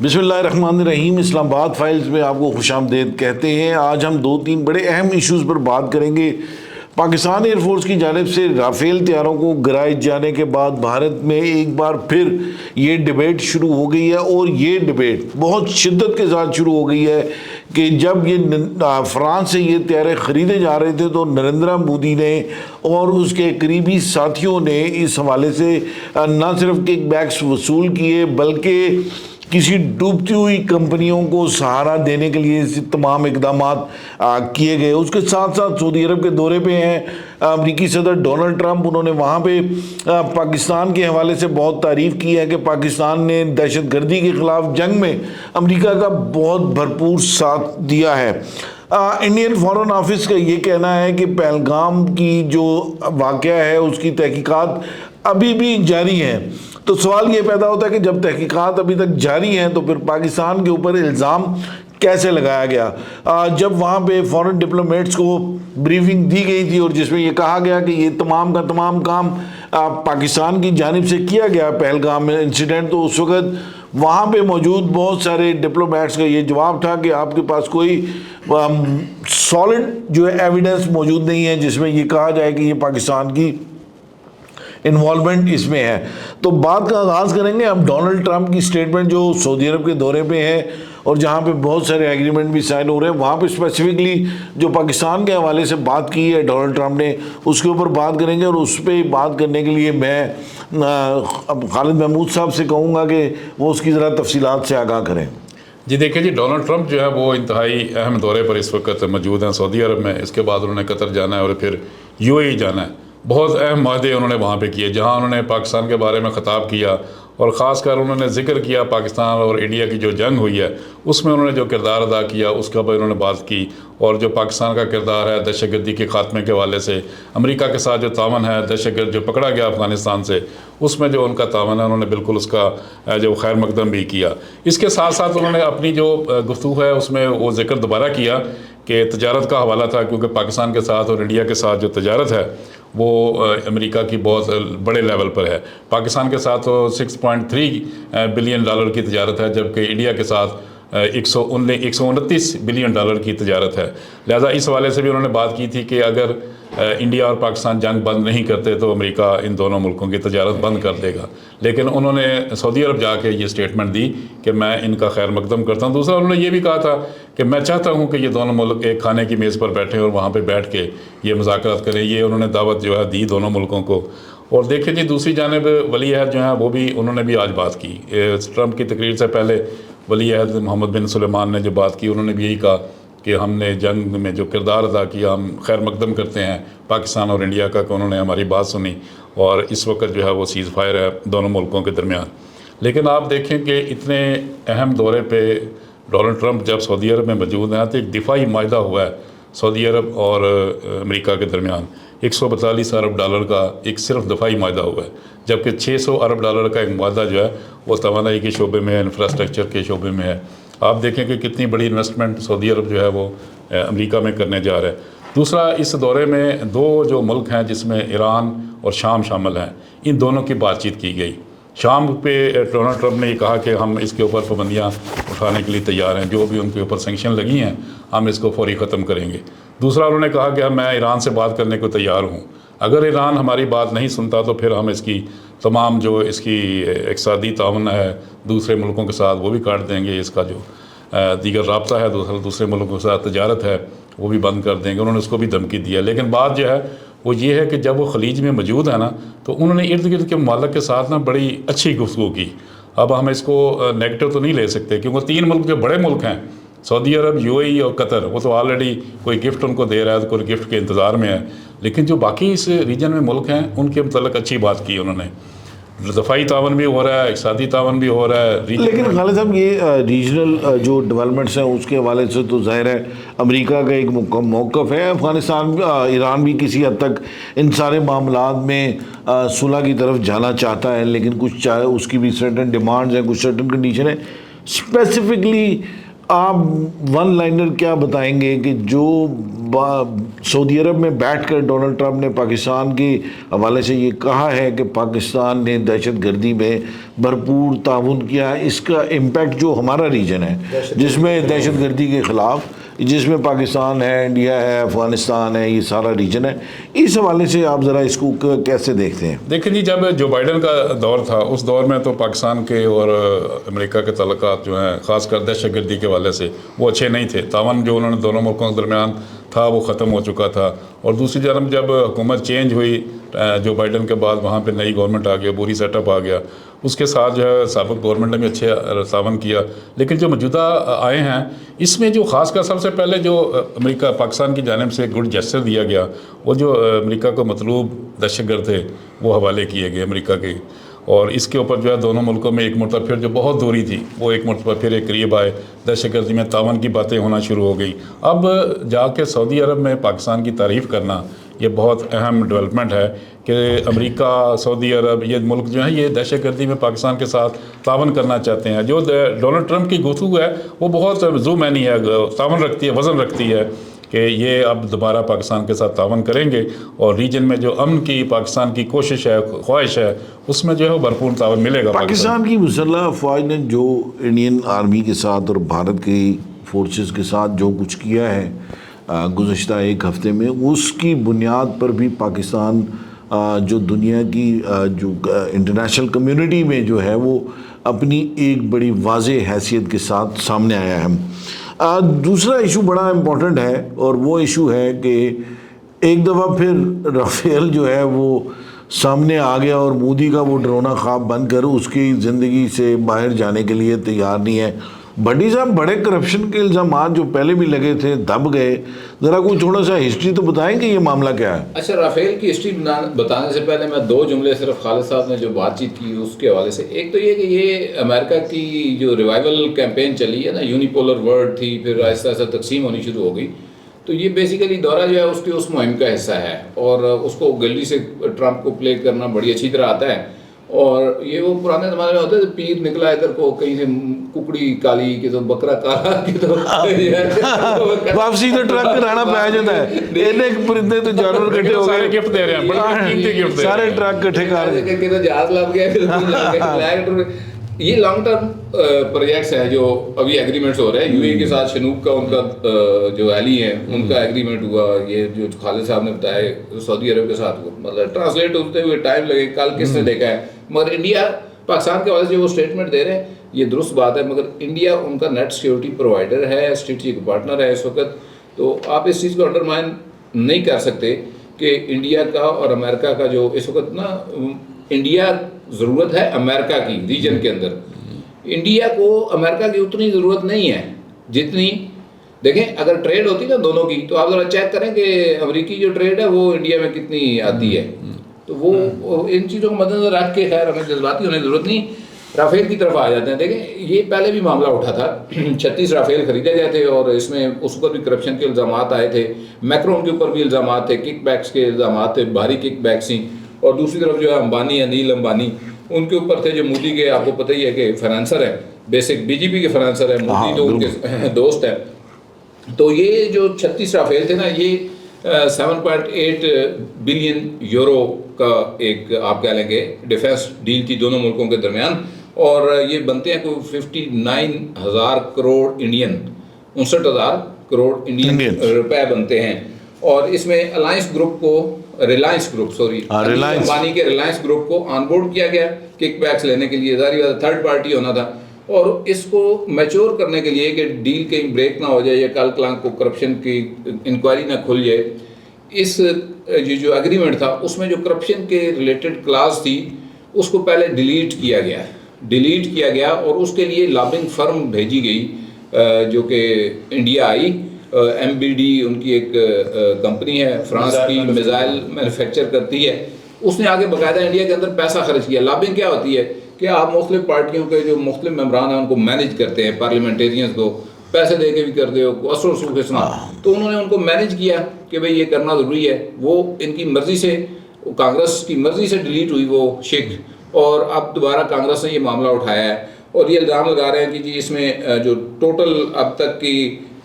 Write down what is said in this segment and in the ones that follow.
بسم اللہ الرحمن الرحیم۔ اسلام آباد فائلز میں آپ کو خوش آمدید کہتے ہیں۔ آج ہم 2-3 بڑے اہم ایشوز پر بات کریں گے۔ پاکستان ایئر فورس کی جانب سے رافیل طیاروں کو گرائے جانے کے بعد بھارت میں ایک بار پھر یہ ڈیبیٹ شروع ہو گئی ہے، اور یہ ڈیبیٹ بہت شدت کے ساتھ شروع ہو گئی ہے کہ جب یہ فرانس سے یہ طیارے خریدے جا رہے تھے تو نریندر مودی نے اور اس کے قریبی ساتھیوں نے اس حوالے سے نہ صرف کک بیکس وصول کیے بلکہ کسی ڈوبتی ہوئی کمپنیوں کو سہارا دینے کے لیے تمام اقدامات کیے گئے۔ اس کے ساتھ ساتھ سعودی عرب کے دورے پہ ہیں امریکی صدر ڈونلڈ ٹرمپ۔ انہوں نے وہاں پہ پاکستان کے حوالے سے بہت تعریف کی ہے کہ پاکستان نے دہشت گردی کے خلاف جنگ میں امریکہ کا بہت بھرپور ساتھ دیا ہے۔ انڈین فارن آفس کا یہ کہنا ہے کہ پہلگام کی جو واقعہ ہے اس کی تحقیقات ابھی بھی جاری ہیں۔ تو سوال یہ پیدا ہوتا ہے کہ جب تحقیقات ابھی تک جاری ہیں تو پھر پاکستان کے اوپر الزام کیسے لگایا گیا؟ جب وہاں پہ فورن ڈپلومیٹس کو بریفنگ دی گئی تھی اور جس میں یہ کہا گیا کہ یہ تمام کا تمام کام پاکستان کی جانب سے کیا گیا پہلگام میں انسیڈنٹ، تو اس وقت وہاں پہ موجود بہت سارے ڈپلومیٹس کا یہ جواب تھا کہ آپ کے پاس کوئی سالڈ جو ہے ایویڈنس موجود نہیں ہے جس میں یہ کہا جائے کہ یہ پاکستان کی انوالومنٹ اس میں ہے۔ تو بات کا آغاز کریں گے ہم ڈونلڈ ٹرمپ کی سٹیٹمنٹ جو سعودی عرب کے دورے پہ ہے اور جہاں پہ بہت سارے ایگریمنٹ بھی سائن ہو رہے ہیں، وہاں پہ اسپیسیفکلی جو پاکستان کے حوالے سے بات کی ہے ڈونلڈ ٹرمپ نے، اس کے اوپر بات کریں گے۔ اور اس پہ بات کرنے کے لیے میں خالد محمود صاحب سے کہوں گا کہ وہ اس کی ذرا تفصیلات سے آگاہ کریں۔ جی دیکھیں جی، ڈونلڈ ٹرمپ جو ہے وہ انتہائی اہم دورے پر اس وقت موجود ہیں سعودی عرب میں۔ اس کے بعد انہوں نے قطر جانا ہے اور پھر UAE جانا ہے۔ بہت اہم معاہدے انہوں نے وہاں پہ کیے، جہاں انہوں نے پاکستان کے بارے میں خطاب کیا اور خاص کر انہوں نے ذکر کیا پاکستان اور انڈیا کی جو جنگ ہوئی ہے اس میں انہوں نے جو کردار ادا کیا اس کا بھی انہوں نے بات کی، اور جو پاکستان کا کردار ہے دہشت گردی کے خاتمے کے حوالے سے، امریکہ کے ساتھ جو تعاون ہے، دہشت گرد جو پکڑا گیا افغانستان سے اس میں جو ان کا تعاون ہے انہوں نے بالکل اس کا جو خیر مقدم بھی کیا۔ اس کے ساتھ ساتھ انہوں نے اپنی جو گفتگو ہے اس میں وہ ذکر دوبارہ کیا کہ تجارت کا حوالہ تھا، کیونکہ پاکستان کے ساتھ اور انڈیا کے ساتھ جو تجارت ہے وہ امریکہ کی بہت بڑے لیول پر ہے۔ پاکستان کے ساتھ 6.3 بلین ڈالر کی تجارت ہے، جبکہ انڈیا کے ساتھ 129 بلین ڈالر کی تجارت ہے۔ لہذا اس حوالے سے بھی انہوں نے بات کی تھی کہ اگر انڈیا اور پاکستان جنگ بند نہیں کرتے تو امریکہ ان دونوں ملکوں کی تجارت بند کر دے گا، لیکن انہوں نے سعودی عرب جا کے یہ سٹیٹمنٹ دی کہ میں ان کا خیر مقدم کرتا ہوں۔ دوسرا انہوں نے یہ بھی کہا تھا کہ میں چاہتا ہوں کہ یہ دونوں ملک ایک کھانے کی میز پر بیٹھیں اور وہاں پہ بیٹھ کے یہ مذاکرات کریں۔ یہ انہوں نے دعوت جو ہے دی دونوں ملکوں کو۔ اور دیکھیں جی، دوسری جانب ولی عہد جو ہیں وہ بھی انہوں نے بھی آج بات کی۔ ٹرمپ کی تقریر سے پہلے ولی عہد محمد بن سلمان نے جو بات کی انہوں نے بھی یہی کہا کہ ہم نے جنگ میں جو کردار ادا کیا ہم خیر مقدم کرتے ہیں پاکستان اور انڈیا کا، کہ انہوں نے ہماری بات سنی، اور اس وقت جو ہے وہ سیز فائر ہے دونوں ملکوں کے درمیان۔ لیکن آپ دیکھیں کہ اتنے اہم دورے پہ ڈونلڈ ٹرمپ جب سعودی عرب میں موجود ہیں تو ایک دفاعی معاہدہ ہوا ہے سعودی عرب اور امریکہ کے درمیان، 142 ارب ڈالر کا ایک صرف دفاعی معاہدہ ہوا ہے، جبکہ 600 ارب ڈالر کا ایک معاہدہ جو ہے وہ توانائی کے شعبے میں، انفراسٹرکچر کے شعبے میں ہے۔ آپ دیکھیں کہ کتنی بڑی انویسٹمنٹ سعودی عرب جو ہے وہ امریکہ میں کرنے جا رہا ہے۔ دوسرا، اس دورے میں 2 جو ملک ہیں جس میں ایران اور شام شامل ہیں، ان دونوں کی بات چیت کی گئی۔ شام پہ ڈونلڈ ٹرمپ نے یہ کہا کہ ہم اس کے اوپر پابندیاں اٹھانے کے لیے تیار ہیں، جو بھی ان کے اوپر سینکشن لگی ہیں ہم اس کو فوری ختم کریں گے۔ دوسرا انہوں نے کہا کہ میں ایران سے بات کرنے کو تیار ہوں، اگر ایران ہماری بات نہیں سنتا تو پھر ہم اس کی تمام جو اس کی اقتصادی تعاون ہے دوسرے ملکوں کے ساتھ وہ بھی کاٹ دیں گے، اس کا جو دیگر رابطہ ہے دوسرے ملکوں کے ساتھ تجارت ہے وہ بھی بند کر دیں گے۔ انہوں نے اس کو بھی دھمکی دیا۔ لیکن بات جو ہے وہ یہ ہے کہ جب وہ خلیج میں موجود ہے نا تو انہوں نے ارد گرد کے ممالک کے ساتھ نا بڑی اچھی گفتگو کی۔ اب ہم اس کو نیگیٹو تو نہیں لے سکتے، کیونکہ 3 ملک جو بڑے ملک ہیں سعودی عرب، UAE اور قطر، وہ تو آلریڈی کوئی گفٹ ان کو دے رہا ہے تو کوئی گفٹ کے انتظار میں ہے، لیکن جو باقی اس ریجن میں ملک ہیں ان کے متعلق اچھی بات کی انہوں نے۔ دفاعی تعاون بھی ہو رہا ہے، اقتصادی تعاون بھی ہو رہا ہے۔ لیکن خالد صاحب، یہ ریجنل جو ڈیولپمنٹس ہیں اس کے حوالے سے تو ظاہر ہے امریکہ کا ایک موقف ہے، افغانستان ایران بھی کسی حد تک ان سارے معاملات میں صلح کی طرف جانا چاہتا ہے، لیکن کچھ اس کی بھی سرٹن ڈیمانڈز ہیں، کچھ سرٹن کنڈیشن ہیں۔ اسپیسیفکلی آپ ون لائنر کیا بتائیں گے کہ جو سعودی عرب میں بیٹھ کر ڈونلڈ ٹرمپ نے پاکستان کے حوالے سے یہ کہا ہے کہ پاکستان نے دہشت گردی میں بھرپور تعاون کیا ہے. اس کا امپیکٹ جو ہمارا ریجن ہے جس میں دہشت گردی کے خلاف، جس میں پاکستان ہے، انڈیا ہے، افغانستان ہے، یہ سارا ریجن ہے، اس حوالے سے آپ ذرا اس کو کیسے دیکھتے ہیں؟ دیکھیں جی، جب جو بائیڈن کا دور تھا اس دور میں تو پاکستان کے اور امریکہ کے تعلقات جو ہیں خاص کر دہشت گردی کے حوالے سے وہ اچھے نہیں تھے. تعاون جو انہوں نے دونوں ملکوں کے درمیان تھا وہ ختم ہو چکا تھا. اور دوسری جانب جب حکومت چینج ہوئی جو بائیڈن کے بعد، وہاں پہ نئی گورنمنٹ آ گیا، پوری سیٹ اپ آ گیا. اس کے ساتھ جو ہے سابق گورنمنٹ نے بھی اچھے تعاون کیا. لیکن جو موجودہ آئے ہیں اس میں جو خاص کر سب سے پہلے جو امریکہ پاکستان کی جانب سے گڈ جیسچر دیا گیا، وہ جو امریکہ کو مطلوب دہشت گرد تھے وہ حوالے کیے گئے امریکہ کے. اور اس کے اوپر جو ہے دونوں ملکوں میں ایک مرتبہ پھر جو بہت دوری تھی وہ ایک مرتبہ پھر ایک قریب آئے، دہشت گردی میں تعاون کی باتیں ہونا شروع ہو گئی. اب جا کے سعودی عرب میں پاکستان کی تعریف کرنا یہ بہت اہم ڈیولپمنٹ ہے کہ امریکہ، سعودی عرب، یہ ملک جو ہیں یہ دہشت گردی میں پاکستان کے ساتھ تعاون کرنا چاہتے ہیں. جو ڈونلڈ ٹرمپ کی گفتگو ہے وہ بہت ذو معنی ہے، تعاون رکھتی ہے، وزن رکھتی ہے کہ یہ اب دوبارہ پاکستان کے ساتھ تعاون کریں گے اور ریجن میں جو امن کی پاکستان کی کوشش ہے، خواہش ہے، اس میں جو ہے بھرپور تعاون ملے گا. پاکستان کی مسلح افواج نے جو انڈین آرمی کے ساتھ اور بھارت کی فورسز کے ساتھ جو کچھ کیا ہے گزشتہ ایک ہفتے میں، اس کی بنیاد پر بھی پاکستان جو دنیا کی جو انٹرنیشنل کمیونٹی میں جو ہے وہ اپنی ایک بڑی واضح حیثیت کے ساتھ سامنے آیا ہے. دوسرا ایشو بڑا امپورٹنٹ ہے اور وہ ایشو ہے کہ ایک دفعہ پھر رافیل جو ہے وہ سامنے آ گیا اور مودی کا وہ ڈرونا خواب بند کر اس کی زندگی سے باہر جانے کے لیے تیار نہیں ہے. بھٹی صاحب، بڑے کرپشن کے الزامات جو پہلے بھی لگے تھے دب گئے، ذرا کوئی تھوڑا سا ہسٹری تو بتائیں کہ یہ معاملہ کیا ہے؟ اچھا، رافیل کی ہسٹری بتانے سے پہلے میں دو جملے صرف خالد صاحب نے جو بات چیت کی اس کے حوالے سے. ایک تو یہ کہ یہ امریکہ کی جو ریوائول کیمپین چلی ہے نا، یونیپولر ورلڈ تھی، پھر آہستہ آہستہ تقسیم ہونی شروع ہو گئی. تو یہ بیسیکلی دورہ جو ہے اس کی اس مہم کا حصہ ہے اور اس کو گلی سے ٹرمپ کو پلے کرنا بڑی اچھی طرح آتا ہے. اور یہ وہ پرانے زمانے میں ہوتے تھے، پیر نکلا ادھر کو کہیں سے ککڑی کالی کہ تو بکرا کالا کہ تو واپسی تو ٹرک کرانا پہ جاتا ہے. ایک پرندے تو جانور کٹھے ہو گئے، گفٹ دے رہے ہیں، بڑے قیمتی گفٹ، سارے ٹرک کٹھے کر رہے کہ تو جہاز لگ گیا. یہ لانگ ٹرم پروجیکٹس ہیں جو ابھی ایگریمنٹس ہو رہے ہیں. یو اے کے ساتھ شنوک کا ان کا جو ایلی ہیں ان کا ایگریمنٹ ہوا. یہ جو خالد صاحب نے بتایا سعودی عرب کے ساتھ ہوا، مطلب ٹرانسلیٹ ہوتے ہوئے ٹائم لگے. کل کس نے دیکھا ہے، مگر انڈیا پاکستان کے حوالے سے جو وہ اسٹیٹمنٹ دے رہے ہیں یہ درست بات ہے، مگر انڈیا ان کا نیٹ سیکورٹی پرووائڈر ہے، اسٹریٹجک پارٹنر ہے اس وقت. تو آپ اس چیز کو انڈرمائن نہیں کر سکتے کہ انڈیا کا اور امریکہ کا جو اس وقت نا، انڈیا ضرورت ہے امریکہ کی ریجن کے اندر. انڈیا کو امریکہ کی اتنی ضرورت نہیں ہے جتنی، دیکھیں اگر ٹریڈ ہوتی نا دونوں کی تو آپ ذرا چیک کریں کہ امریکی جو ٹریڈ ہے وہ انڈیا میں کتنی آتی ہے. تو وہ ان چیزوں کو مد نظر رکھ کے خیر ہمیں جذباتی ہونے کی ضرورت نہیں. رافیل کی طرف آ جاتے ہیں. دیکھیں یہ پہلے بھی معاملہ اٹھا تھا، 36 رافیل خریدے گئے تھے اور اس میں اس پر بھی کرپشن کے الزامات آئے تھے. میکرون کے اوپر بھی الزامات تھے، کک بیکس کے الزامات تھے، بھاری کک بیکس ہی. اور دوسری طرف جو ہے امبانی، انیل امبانی، ان کے اوپر تھے جو مودی کے، آپ کو پتہ ہی ہے کہ فائنانسر ہیں، بیسک بی جے پی کے فائنانسر ہیں، مودی تو ان کے دوست ہیں. تو یہ جو 36 رافیل تھے نا، یہ 7.8 بلین یورو کا ایک آپ کہہ لیں گے ڈیفینس ڈیل تھی دونوں ملکوں کے درمیان. اور یہ بنتے ہیں کوئی 59,000 کروڑ انڈین، 59,000 کروڑ انڈین روپے بنتے ہیں. اور اس میں ریلائنس گروپ امبانی کے ریلائنس گروپ کو آن بورڈ کیا گیا کک بیکس لینے کے لیے. ظاہر بات تھرڈ پارٹی ہونا تھا اور اس کو میچور کرنے کے لیے کہ ڈیل کہیں بریک نہ ہو جائے یا کل کلانگ کو کرپشن کی انکوائری نہ کھل جائے. اس یہ جو ایگریمنٹ تھا اس میں جو کرپشن کے ریلیٹڈ کلاز تھی اس کو پہلے ڈیلیٹ کیا گیا اور اس کے لیے لابنگ فرم بھیجی گئی جو کہ انڈیا آئی. MBD ان کی ایک کمپنی ہے فرانس کی، میزائل مینوفیکچر کرتی ہے. اس نے آگے باقاعدہ انڈیا کے اندر پیسہ خرچ کیا. لابنگ کیا ہوتی ہے کہ آپ مختلف پارٹیوں کے جو مختلف ممبران ہیں ان کو مینیج کرتے ہیں، پارلیمنٹیرینز کو پیسے دے کے بھی کرتے ہو، اثر رسوخ کے سنا. تو انہوں نے ان کو مینیج کیا کہ بھئی یہ کرنا ضروری ہے. وہ ان کی مرضی سے، کانگریس کی مرضی سے ڈیلیٹ ہوئی وہ شک، اور اب دوبارہ کانگریس نے یہ معاملہ اٹھایا ہے اور یہ الزام لگا رہے ہیں کہ جی اس میں جو ٹوٹل اب تک کی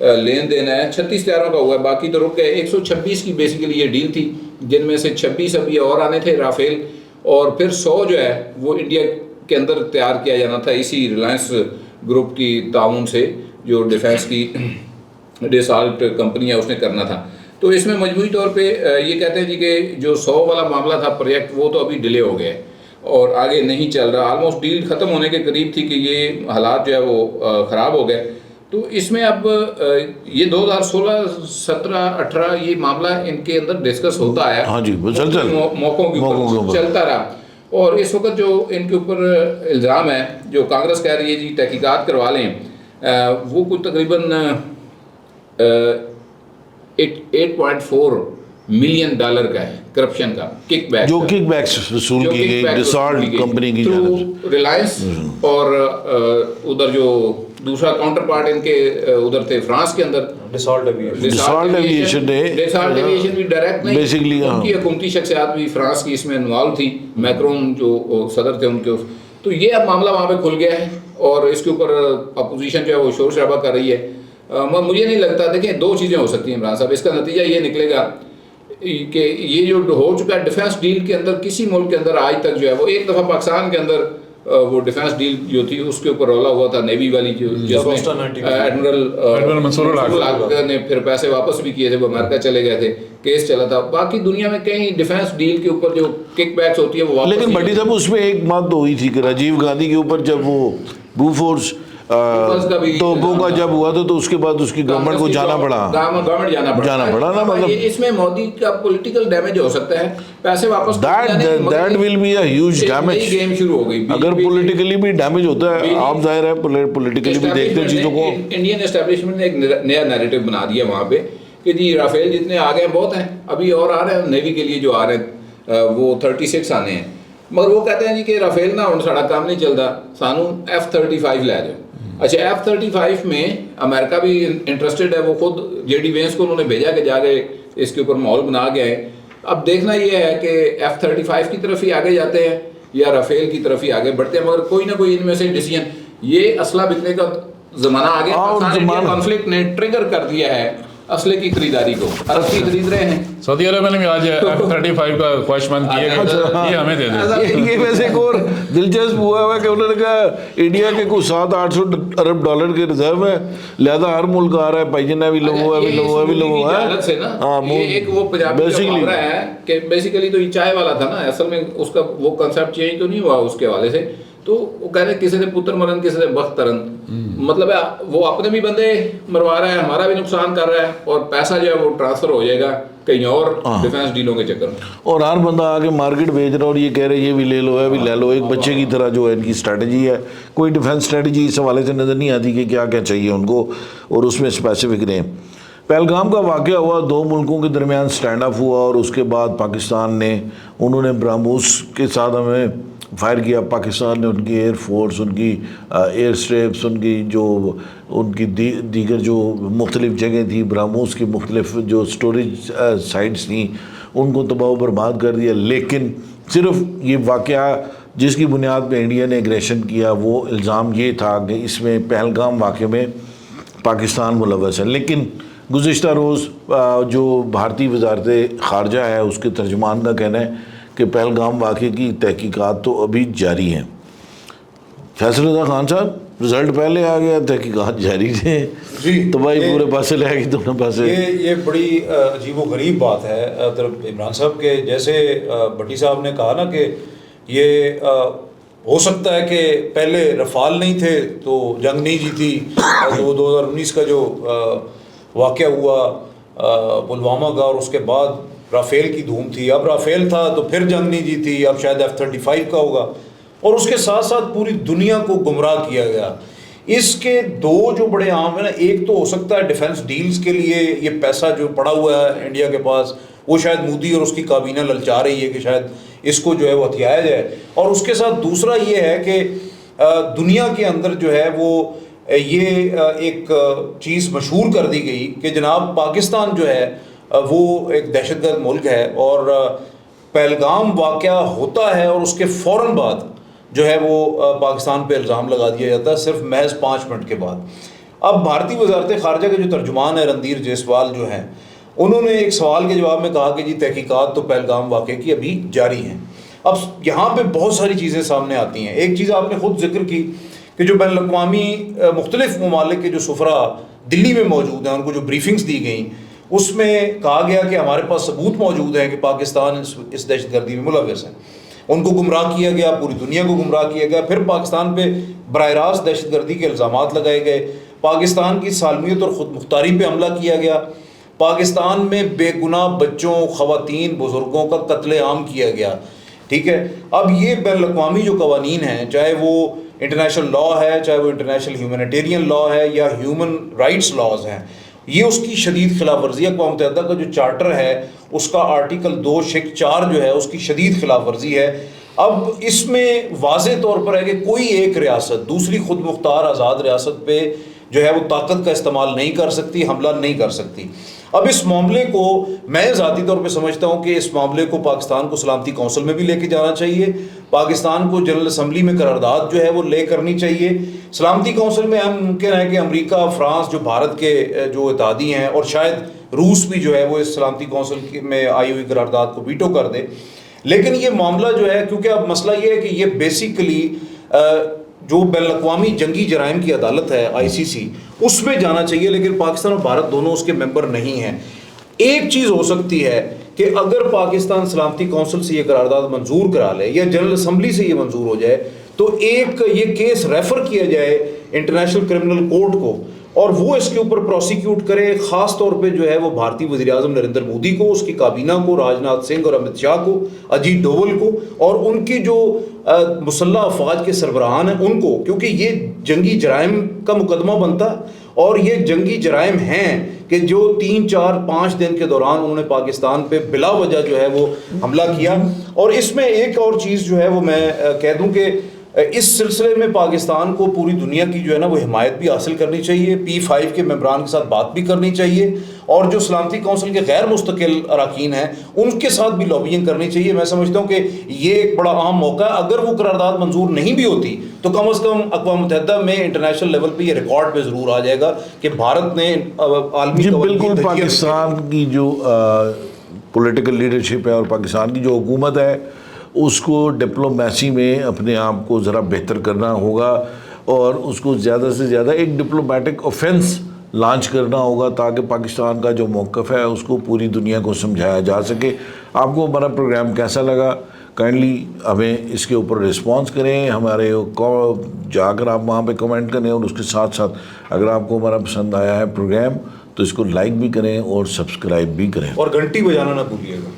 لین دین ہے 36 طیاروں کا ہوا ہے, باقی تو رک گئے. 126 کی بیسیکلی یہ ڈیل تھی, جن میں سے 26 ابھی اور آنے تھے رافیل, اور پھر 100 جو ہے وہ انڈیا کے اندر تیار کیا جانا تھا اسی ریلائنس گروپ کی تعاون سے, جو ڈیفینس کی ڈیسالٹ کمپنی ہے اس نے کرنا تھا. تو اس میں مجموعی طور پہ یہ کہتے ہیں جی کہ جو 100 والا معاملہ تھا پروجیکٹ, وہ تو ابھی ڈیلے ہو گیا اور آگے نہیں چل رہا. آلموسٹ ڈیل ختم ہونے کے قریب تھی کہ یہ حالات جو ہے وہ خراب ہو گئے. تو اس میں اب یہ 2016 17 18 یہ معاملہ ان کے اندر ڈسکس ہوتا آیا, ہاں جی مسلسل موقعوں کے اوپر چلتا رہا. اور اس وقت جو ان کے اوپر الزام ہے, جو کانگریس کہہ رہی ہے جی تحقیقات کروا لیں, وہ کچھ تقریباً 8.4 ملین ڈالر کا ہے کرپشن کا, کک بیک, جو کک بیکس وصول کی گئی ڈیسالٹ کمپنی کی جانب سے. تو ریلائنس اور ادھر جو دوسرا کاؤنٹر پارٹ ان کے ادھر تھے فرانس کے اندر, ڈیسالٹ ایویشن بھی ڈائریکٹ نہیں, بیسیکلی ان کی حکومتی شخصیات بھی فرانس کی اس میں انوالو تھی, میکرون جو صدر تھے ان کے. تو یہ اب معاملہ وہاں پہ کھل گیا ہے اور اس کے اوپر اپوزیشن جو ہے وہ شور شرابہ کر رہی ہے. مجھے نہیں لگتا, دیکھیں دو چیزیں ہو سکتی ہیں عمران صاحب, اس کا نتیجہ یہ نکلے گا کہ یہ جو ہو چکا ہے ڈیفینس ڈیل کے اندر, کسی ملک کے اندر آج تک جو ہے وہ ایک دفعہ پاکستان کے اندر وہ ڈیفینس ڈیل جو تھی اس کے اوپر رولا ہوا تھا نیوی والی, جو جس میں ایڈمرل منصور الحق نے پھر پیسے واپس بھی کیے تھے, وہ امریکہ چلے گئے تھے, کیس چلا تھا. باقی دنیا میں کہیں ڈیفینس ڈیل کے اوپر جو کک بیکس ہوتی ہے وہ واپس. لیکن بھٹی صاحب اس میں ایک بات تو ہوئی تھی کہ راجیو گاندھی کے اوپر جب وہ بوفورس توپوں کا جب ہوا تھا تو اس کے بعد اس کی گورنمنٹ کو جانا پڑا نا, مطلب اس میں مودی کا پولیٹیکل ڈیمیج ہو سکتا ہے, پیسے واپس that will be a huge damage. Game شروع ہو گئی اگر پولیٹیکلی بھی ڈیمیج ہوتا ہے, آپ ظاہر ہے پولیٹیکلی بھی دیکھتے ہیں چیزوں کو. انڈین اسٹیبلشمنٹ نے ایک نیا نیریٹو بنا دیا وہاں پہ کہ جی رافیل جتنے آ گئے بہت ہیں, ابھی اور آ رہے ہیں نیوی کے لیے جو آ رہے ہیں وہ 36 آنے ہیں, مگر وہ کہتے ہیں جی کہ رافیل نہ ساڑا کام نہیں چلتا, سانو F-35 لے جاؤ. اچھا F-35 میں امریکہ بھی انٹرسٹڈ ہے, وہ خود جے ڈی وینس کو انہوں نے بھیجا کہ جا کے اس کے اوپر ماحول بنا گئے ہیں. اب دیکھنا یہ ہے کہ F-35 کی طرف ہی آگے جاتے ہیں یا رافیل کی طرف ہی آگے بڑھتے ہیں, مگر کوئی نہ کوئی ان میں سے ڈیسیجن, یہ اسلحہ بکنے کا زمانہ آ گیا. کانفلکٹ نے ٹریگر کر دیا ہے اسلحے کی خریداری کو, عرب خرید رہے ہیں. سعودی عرب نے بھی آج F-35 کا خواہشمند کیا کہ یہ ہمیں دے دیں. یہ ویسے ایک اور دلچسپ ہوا ہے کہ انہوں نے کہا انڈیا کے کوئی 700-800 ارب ڈالر کے ریزرو ہے, لہذا ہر ملک آ رہا ہے بھائی جنہیں بھی لوگوں ہے. ایک وہ پنجابی کا محاورہ ہے کہ بیسیکلی تو یہ چائے والا تھا نا, اصل میں اس کا وہ کنسیپٹ چینج تو نہیں ہوا اس کے حوالے سے. تو وہ کہہ رہے ہیں کسی نے پتر مرن کسی نے بخت ترن, مطلب ہے وہ اپنے بھی بندے مروا رہا ہے, ہمارا بھی نقصان کر رہا ہے, اور پیسہ جو ہے وہ ٹرانسفر ہو جائے گا کہیں اور ڈیفینس ڈیلوں کے چکر میں. اور ہر بندہ آگے مارکیٹ بھیج رہا اور یہ کہہ رہے یہ بھی لے لو ہے بھی لے لو. ایک بچے کی طرح جو ہے ان کی اسٹریٹجی ہے, کوئی ڈیفینس اسٹریٹجی اس حوالے سے نظر نہیں آتی کہ کیا کیا چاہیے ان کو, اور اس میں اسپیسیفک رہیں. پہلگام کا واقعہ ہوا, دو ملکوں کے درمیان سٹینڈ اپ ہوا, اور اس کے بعد پاکستان نے انہوں نے براموس کے ساتھ ہمیں فائر کیا. پاکستان نے ان کی ایئر فورس, ان کی ایئر اسٹریپس, ان کی جو ان کی دیگر جو مختلف جگہیں تھیں, براموس کی مختلف جو اسٹوریج سائٹس تھیں, ان کو تباہ و برباد کر دیا. لیکن صرف یہ واقعہ جس کی بنیاد پہ انڈیا نے اگریشن کیا, وہ الزام یہ تھا کہ اس میں پہلگام واقعے میں پاکستان ملوث ہے. لیکن گزشتہ روز جو بھارتی وزارت خارجہ ہے اس کے ترجمان کا کہنا ہے کہ پہلگام واقعے کی تحقیقات تو ابھی جاری ہیں. فیصل رضا خان صاحب, رزلٹ پہلے آ گیا, تحقیقات جاری تھے, جی تباہی پورے پاسے لے گی دونوں پاسے. یہ بڑی عجیب و غریب بات ہے عمران صاحب کے, جیسے بھٹی صاحب نے کہا نا کہ یہ ہو سکتا ہے کہ پہلے رفال نہیں تھے تو جنگ نہیں جیتی. 2019 کا جو واقعہ ہوا پلوامہ کا, اور اس کے بعد رافیل کی دھوم تھی, اب رافیل تھا تو پھر جنگ نہیں جیتی, اب شاید F-35 کا ہوگا, اور اس کے ساتھ ساتھ پوری دنیا کو گمراہ کیا گیا. اس کے دو جو بڑے عام ہیں نا, ایک تو ہو سکتا ہے ڈیفینس ڈیلز کے لیے یہ پیسہ جو پڑا ہوا ہے انڈیا کے پاس, وہ شاید مودی اور اس کی کابینہ للچا رہی ہے کہ شاید اس کو جو ہے وہ ہتھیایا جائے. اور اس کے ساتھ دوسرا یہ ہے کہ دنیا کے اندر جو ہے وہ یہ ایک چیز مشہور کر دی گئی کہ جناب پاکستان جو ہے وہ ایک دہشت گرد ملک ہے, اور پہلگام واقعہ ہوتا ہے اور اس کے فوراً بعد جو ہے وہ پاکستان پہ الزام لگا دیا جاتا ہے, صرف محض 5 منٹ کے بعد. اب بھارتی وزارت خارجہ کے جو ترجمان ہے رندھیر جیسوال جو ہیں، انہوں نے ایک سوال کے جواب میں کہا کہ جی تحقیقات تو پہلگام واقعے کی ابھی جاری ہیں۔ اب یہاں پہ بہت ساری چیزیں سامنے آتی ہیں۔ ایک چیز آپ نے خود ذکر کی کہ جو بین الاقوامی مختلف ممالک کے جو سفراء دلی میں موجود ہیں، ان کو جو بریفنگز دی گئیں، اس میں کہا گیا کہ ہمارے پاس ثبوت موجود ہیں کہ پاکستان اس دہشت گردی میں ملوث ہے۔ ان کو گمراہ کیا گیا، پوری دنیا کو گمراہ کیا گیا، پھر پاکستان پہ براہ راست دہشت گردی کے الزامات لگائے گئے، پاکستان کی سالمیت اور خود مختاری پہ حملہ کیا گیا، پاکستان میں بے گناہ بچوں، خواتین، بزرگوں کا قتل عام کیا گیا، ٹھیک ہے۔ اب یہ بین الاقوامی جو قوانین ہیں، چاہے وہ انٹرنیشنل لا ہے، چاہے وہ انٹرنیشنل ہیومینیٹیرین لا ہے یا ہیومن رائٹس لاز ہیں، یہ اس کی شدید خلاف ورزی ہے۔ اقوام متحدہ کا جو چارٹر ہے اس کا آرٹیکل 2(4) جو ہے اس کی شدید خلاف ورزی ہے۔ اب اس میں واضح طور پر ہے کہ کوئی ایک ریاست دوسری خود مختار آزاد ریاست پہ جو ہے وہ طاقت کا استعمال نہیں کر سکتی، حملہ نہیں کر سکتی۔ اب اس معاملے کو میں ذاتی طور پہ سمجھتا ہوں کہ اس معاملے کو پاکستان کو سلامتی کونسل میں بھی لے کے جانا چاہیے، پاکستان کو جنرل اسمبلی میں قرارداد جو ہے وہ لے کرنی چاہیے۔ سلامتی کونسل میں اہم ممکن ہے کہ امریکہ، فرانس جو بھارت کے جو اتحادی ہیں، اور شاید روس بھی جو ہے وہ اس سلامتی کونسل میں آئی ہوئی قرارداد کو ویٹو کر دے۔ لیکن یہ معاملہ جو ہے، کیونکہ اب مسئلہ یہ ہے کہ یہ بیسیکلی جو بین الاقوامی جنگی جرائم کی عدالت ہے ICC، اس میں جانا چاہیے، لیکن پاکستان اور بھارت دونوں اس کے ممبر نہیں ہیں۔ ایک چیز ہو سکتی ہے کہ اگر پاکستان سلامتی کونسل سے یہ قرارداد منظور کرا لے یا جنرل اسمبلی سے یہ منظور ہو جائے تو ایک یہ کیس ریفر کیا جائے انٹرنیشنل کرمنل کورٹ کو، اور وہ اس کے اوپر پروسیکیوٹ کرے، خاص طور پہ جو ہے وہ بھارتی وزیر اعظم نریندر مودی کو، اس کی کابینہ کو، راجناتھ سنگھ اور امت شاہ کو، اجیت ڈوول کو، اور ان کی جو مسلح افواج کے سربراہان ہیں ان کو، کیونکہ یہ جنگی جرائم کا مقدمہ بنتا، اور یہ جنگی جرائم ہیں کہ جو 3، 4، 5 دن کے دوران انہوں نے پاکستان پہ بلا وجہ جو ہے وہ حملہ کیا۔ اور اس میں ایک اور چیز جو ہے وہ میں کہہ دوں کہ اس سلسلے میں پاکستان کو پوری دنیا کی جو ہے نا وہ حمایت بھی حاصل کرنی چاہیے، P5 کے ممبران کے ساتھ بات بھی کرنی چاہیے، اور جو سلامتی کونسل کے غیر مستقل اراکین ہیں ان کے ساتھ بھی لابینگ کرنی چاہیے۔ میں سمجھتا ہوں کہ یہ ایک بڑا اہم موقع ہے۔ اگر وہ قرارداد منظور نہیں بھی ہوتی تو کم از کم اقوام متحدہ میں انٹرنیشنل لیول پہ یہ ریکارڈ پہ ضرور آ جائے گا کہ بھارت نے عالمی بالکل پاکستان کی جو پولیٹیکل لیڈرشپ ہے اور پاکستان کی جو حکومت ہے اس کو ڈپلومیسی میں اپنے آپ کو ذرا بہتر کرنا ہوگا، اور اس کو زیادہ سے زیادہ ایک ڈپلومیٹک اوفینس لانچ کرنا ہوگا تاکہ پاکستان کا جو موقف ہے اس کو پوری دنیا کو سمجھایا جا سکے۔ آپ کو ہمارا پروگرام کیسا لگا؟ کائنڈلی ہمیں اس کے اوپر رسپانس کریں، ہمارے جا کر آپ وہاں پہ کمنٹ کریں، اور اس کے ساتھ ساتھ اگر آپ کو ہمارا پسند آیا ہے پروگرام تو اس کو لائک بھی کریں اور سبسکرائب بھی کریں، اور گھنٹی بجانا نہ بھولیے گا۔